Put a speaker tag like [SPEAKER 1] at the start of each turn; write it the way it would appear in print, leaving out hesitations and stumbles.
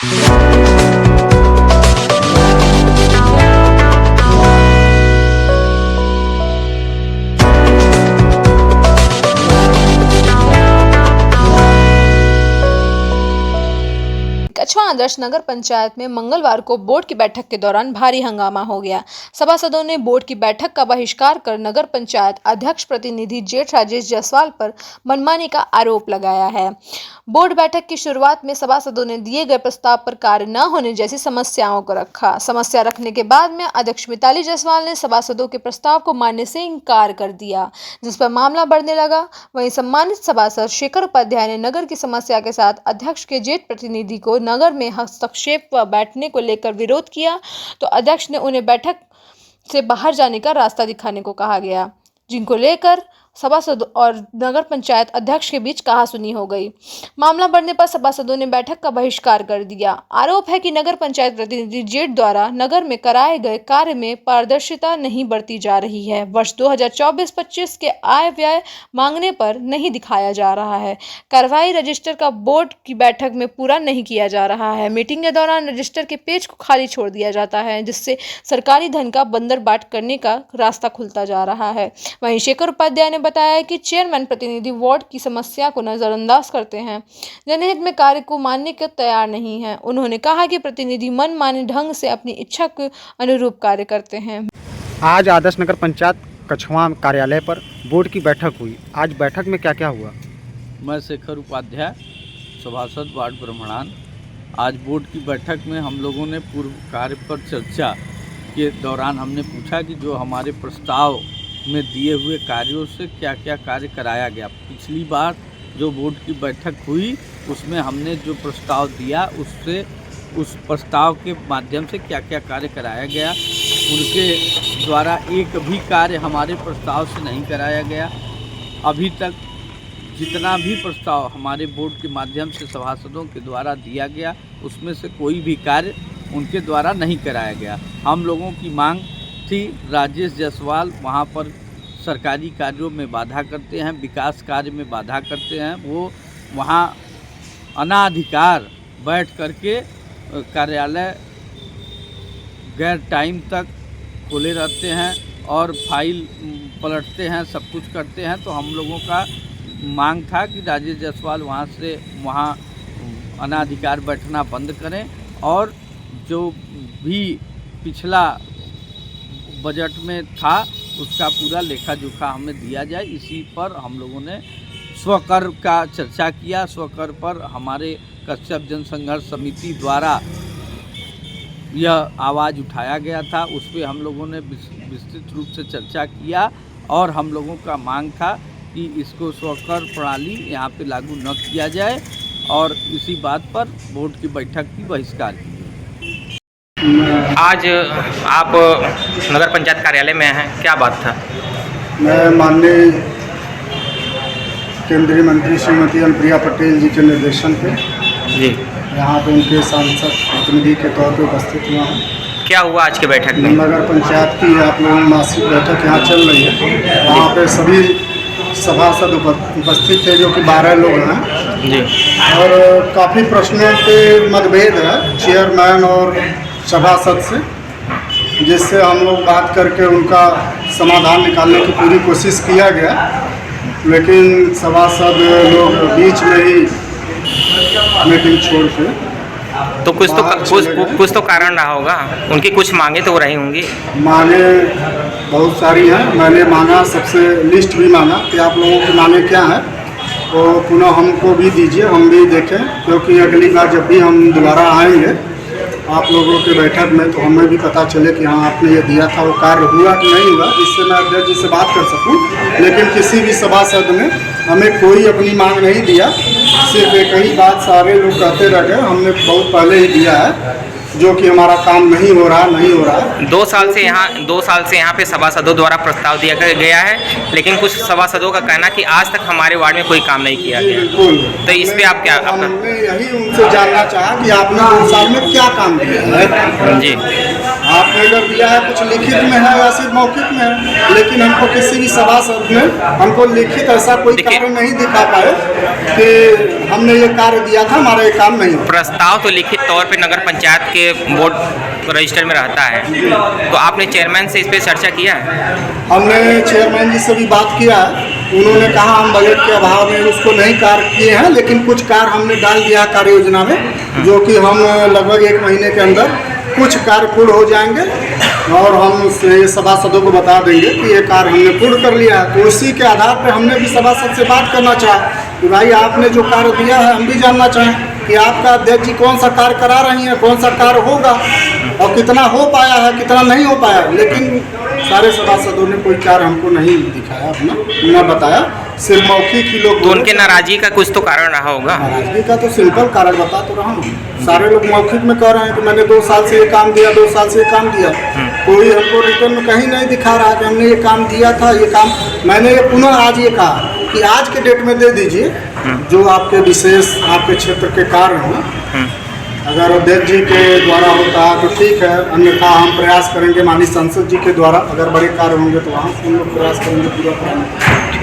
[SPEAKER 1] कछवा आदर्श नगर पंचायत में मंगलवार को बोर्ड की बैठक के दौरान भारी हंगामा हो गया। सभासदों ने बोर्ड की बैठक का बहिष्कार कर नगर पंचायत अध्यक्ष प्रतिनिधि जेठ राजेश जायसवाल पर मनमानी का आरोप लगाया है। बोर्ड बैठक की शुरुआत में सभासदों ने दिए गए प्रस्ताव पर कार्य न होने जैसी समस्याओं को रखा। समस्या रखने के बाद में अध्यक्ष मिताली जायसवाल ने सभासदों के प्रस्ताव को मानने से इंकार कर दिया, जिस पर मामला बढ़ने लगा। वहीं सम्मानित सभासद शेखर उपाध्याय ने नगर की समस्या के साथ अध्यक्ष के जेठ प्रतिनिधि को नगर में हस्तक्षेप व बैठने को लेकर विरोध किया, तो अध्यक्ष ने उन्हें बैठक से बाहर जाने का रास्ता दिखाने को कहा गया, जिनको लेकर सभासद और नगर पंचायत अध्यक्ष के बीच कहासुनी हो गई। मामला बढ़ने पर सभासदों ने बैठक का बहिष्कार कर दिया। आरोप है कि नगर पंचायत प्रतिनिधि जेठ द्वारा नगर में कराए गए कार्य में पारदर्शिता नहीं बरती जा रही है। वर्ष 2024-25 के आय व्यय मांगने पर नहीं दिखाया जा रहा है। कार्रवाई रजिस्टर का बोर्ड की बैठक में पूरा नहीं किया जा रहा है। मीटिंग के दौरान रजिस्टर के पेज को खाली छोड़ दिया जाता है, जिससे सरकारी धन का बंदरबाट करने का रास्ता खुलता जा रहा है। वहीं शेखर उपाध्याय ने बताया कि चेयरमैन प्रतिनिधि वार्ड की समस्या को नजरअंदाज करते हैं, जनहित में कार्य को मानने के तैयार नहीं है। उन्होंने कहा कि प्रतिनिधि मनमाने ढंग से अपनी इच्छा के अनुरूप कार्य करते हैं।
[SPEAKER 2] आज आदर्श नगर पंचायत कछवा कार्यालय पर बोर्ड की बैठक हुई। आज बैठक में क्या क्या हुआ?
[SPEAKER 3] मैं शेखर उपाध्याय, सभासद वार्ड ब्रह्मणान। आज बोर्ड की बैठक में हम लोगों ने पूर्व कार्य पर चर्चा के दौरान हमने पूछा कि जो हमारे प्रस्ताव में दिए हुए कार्यों से क्या क्या कार्य कराया गया। पिछली बार जो बोर्ड की बैठक हुई उसमें हमने जो प्रस्ताव दिया उससे उस प्रस्ताव के माध्यम से क्या क्या कार्य कराया गया, उनके द्वारा एक भी कार्य हमारे प्रस्ताव से नहीं कराया गया। अभी तक जितना भी प्रस्ताव हमारे बोर्ड के माध्यम से सभासदों के द्वारा दिया गया उसमें से कोई भी कार्य उनके द्वारा नहीं कराया गया। हम लोगों की मांग थी, राजेश जायसवाल वहाँ पर सरकारी कार्यों में बाधा करते हैं, विकास कार्य में बाधा करते हैं। वो वहाँ अनाधिकार बैठ करके कार्यालय गैर टाइम तक खुले रहते हैं और फाइल पलटते हैं, सब कुछ करते हैं। तो हम लोगों का मांग था कि राजेश जायसवाल वहाँ अनाधिकार बैठना बंद करें और जो भी पिछला बजट में था उसका पूरा लेखा जोखा हमें दिया जाए। इसी पर हम लोगों ने स्वकर का चर्चा किया। स्वकर पर हमारे कश्यप जनसंघर्ष समिति द्वारा यह आवाज़ उठाया गया था, उस पर हम लोगों ने विस्तृत रूप से चर्चा किया और हम लोगों का मांग था कि इसको स्वकर प्रणाली यहाँ पे लागू न किया जाए और इसी बात पर बोर्ड की बैठक की बहिष्कार की।
[SPEAKER 4] आज आप नगर पंचायत कार्यालय में हैं, क्या बात था?
[SPEAKER 5] मैं माननीय केंद्रीय मंत्री श्रीमती अनुप्रिया पटेल जी के निर्देशन पे
[SPEAKER 4] जी
[SPEAKER 5] यहाँ पे उनके सांसद प्रतिनिधि के तौर पे उपस्थित हुआ हूँ।
[SPEAKER 4] क्या हुआ आज के बैठक में?
[SPEAKER 5] नगर पंचायत की आप लोगों की मासिक बैठक यहाँ चल रही है। वहाँ पे सभी सभासद उपस्थित थे, जो कि 12 लोग हैं
[SPEAKER 4] जी,
[SPEAKER 5] और काफ़ी प्रश्नों पे मतभेद है चेयरमैन और सभासद से, जिससे हम लोग बात करके उनका समाधान निकालने की पूरी कोशिश किया गया, लेकिन सभासद लोग बीच में ही मीटिंग छोड़ के
[SPEAKER 4] तो कुछ तो कारण रहा होगा। उनकी कुछ मांगे तो रही होंगी।
[SPEAKER 5] मांगे बहुत सारी हैं। मैंने मांगा, सबसे लिस्ट भी मांगा कि आप लोगों की मांगे क्या हैं, तो पुनः हमको भी दीजिए, हम भी देखें, क्योंकि अगली बार जब भी हम दोबारा आएंगे आप लोगों के बैठक में तो हमें भी पता चले कि हाँ आपने ये दिया था वो कार्य हुआ कि नहीं हुआ, जिससे मैं अध्यक्ष जी से बात कर सकूं। लेकिन किसी भी सभासद ने हमें कोई अपनी मांग नहीं दिया, सिर्फ एक ही बात सारे लोग कहते रह गए, हमने बहुत पहले ही दिया है, जो कि हमारा काम नहीं हो रहा है।
[SPEAKER 4] 2 साल से यहाँ पे सभासदों द्वारा प्रस्ताव दिया गया है, लेकिन कुछ सभासदों का कहना कि आज तक हमारे वार्ड में कोई काम नहीं किया गया।
[SPEAKER 5] बिल्कुल।
[SPEAKER 4] तो इस पे आप क्या?
[SPEAKER 5] हमने यही उनसे जानना चाहा कि आपने 2 साल में क्या काम किया है।
[SPEAKER 4] जी,
[SPEAKER 5] आपने अगर दिया है कुछ लिखित में है या सिर्फ मौखिक में है, लेकिन हमको किसी भी सभासद ने हमको लिखित ऐसा कोई
[SPEAKER 4] देखिए-
[SPEAKER 5] कार्य नहीं दिखा पाए कि हमने ये कार्य दिया था, हमारा ये काम नहीं हुआ।
[SPEAKER 4] प्रस्ताव तो लिखित तौर पे नगर पंचायत के बोर्ड रजिस्टर में रहता है, तो आपने चेयरमैन से इस पे चर्चा किया है?
[SPEAKER 5] हमने चेयरमैन जी से भी बात किया है, उन्होंने कहा हम बजट के अभाव में उसको नहीं कार्य किए हैं, लेकिन कुछ कार्य हमने डाल दिया कार्य योजना में, जो कि हम लगभग 1 महीने के अंदर कुछ कार्य पूर्ण हो जाएंगे और हम ये सभासदों को बता देंगे कि ये कार्य हमने पूर्ण कर लिया है। तो उसी के आधार पर हमने भी सभासद से बात करना चाहा कि भाई आपने जो कार्य दिया है हम भी जानना चाहें कि आपका अध्यक्ष जी कौन सा कार्य करा रही हैं, कौन सा कार्य होगा और कितना हो पाया है, कितना नहीं हो पाया। लेकिन सारे सभासदों ने कोई कार्य हमको नहीं दिखाया, अपना न बताया, सिर्फ मौखिक ही लोग।
[SPEAKER 4] तो उनके नाराजगी का कुछ तो कारण रहा होगा।
[SPEAKER 5] नाराजगी का तो सिंपल कारण बता तो रहा हूँ। सारे लोग मौखिक में कह रहे हैं कि मैंने 2 साल से ये काम दिया, 2 साल से ये काम दिया। कोई हमको रिटर्न में कहीं नहीं दिखा रहा कि हमने ये काम दिया था, ये काम मैंने ये पुनः आज ये कहा कि आज के डेट में दे दीजिए जो आपके विशेष आपके क्षेत्र के कार्य हों। अगर अध्यक्ष जी के द्वारा होता है तो ठीक है, अन्यथा हम प्रयास करेंगे माननीय सांसद जी के द्वारा, अगर बड़े कार्य होंगे तो वहाँ हम लोग प्रयास करेंगे पूरा कराने का।